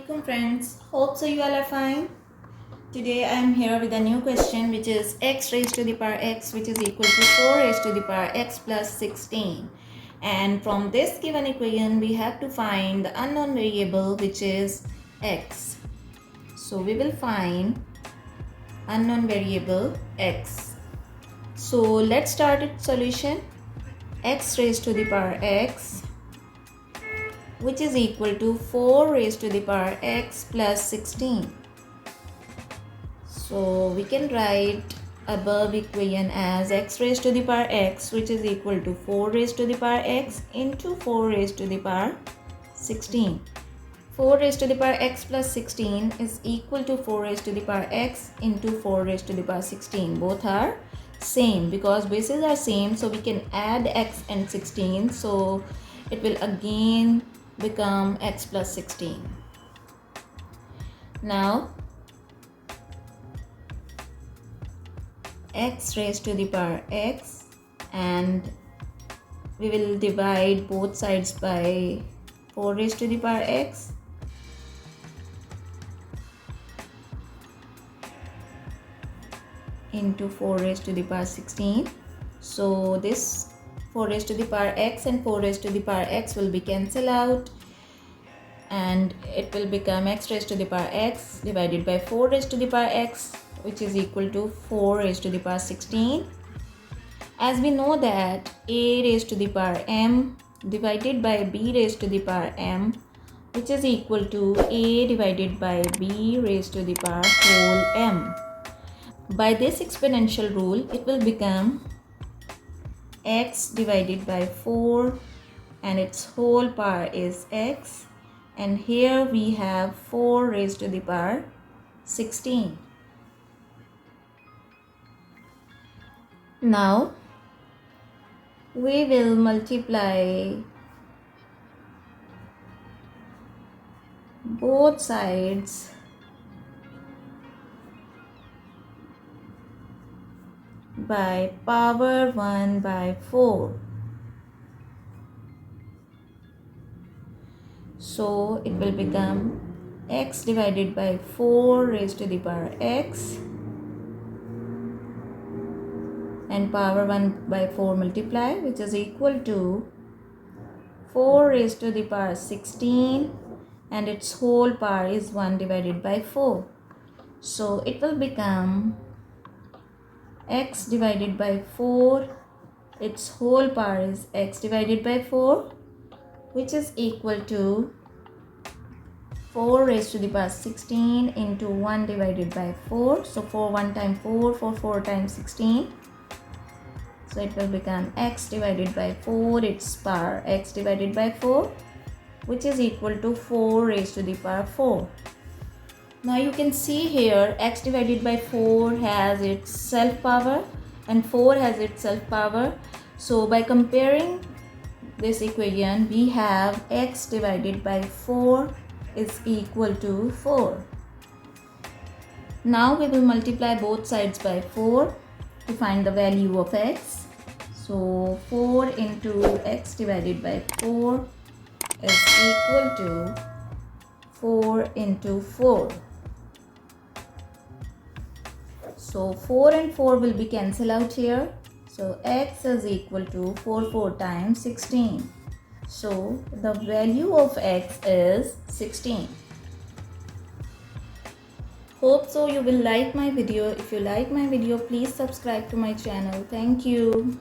Assalamualaikum friends, hope so you all are fine. Today I am here with a new question, which is x raised to the power x, which is equal to 4 raised to the power x plus 16. And from this given equation we have to find the unknown variable, which is x. So we will find unknown variable x. So let's start its solution. X raised to the power x, which is equal to 4 raised to the power x plus 16. So we can write above equation as x raised to the power x, which is equal to 4 raised to the power x into 4 raised to the power 16. 4 raised to the power x plus 16 is equal to 4 raised to the power x into 4 raised to the power 16. Both are same because bases are same, so we can add x and 16. So it will again become x plus 16. Now x raised to the power x, and we will divide both sides by 4 raised to the power x. Into 4 raised to the power 16. So this 4 raised to the power x and 4 raised to the power x will be cancelled out, and it will become x raised to the power x divided by 4 raised to the power x, which is equal to 4 raised to the power 16. As we know that a raised to the power m divided by b raised to the power m, which is equal to a divided by b raised to the power whole m. By this exponential rule, it will become x divided by 4 and its whole power is x, and here we have 4 raised to the power 16. Now we will multiply both sides by power 1 by 4. So it will become x divided by 4 raised to the power x, and power 1 by 4 multiply, which is equal to 4 raised to the power 16, and its whole power is 1 divided by 4. So it will become x divided by 4, its whole power is x divided by 4, which is equal to 4 raised to the power 16 into 1 divided by 4. So 4 1 times 4, 4 times 16. So it will become x divided by 4, its power x divided by 4, which is equal to 4 raised to the power 4. Now you can see here x divided by 4 has its self power and 4 has its self power. So by comparing this equation, we have x divided by 4 is equal to 4. Now we will multiply both sides by 4 to find the value of x. So 4 into x divided by 4 is equal to 4 into 4. So 4 and 4 will be cancelled out here. So x is equal to 4 times 16. So the value of x is 16. Hope so you will like my video. If you like my video, please subscribe to my channel. Thank you.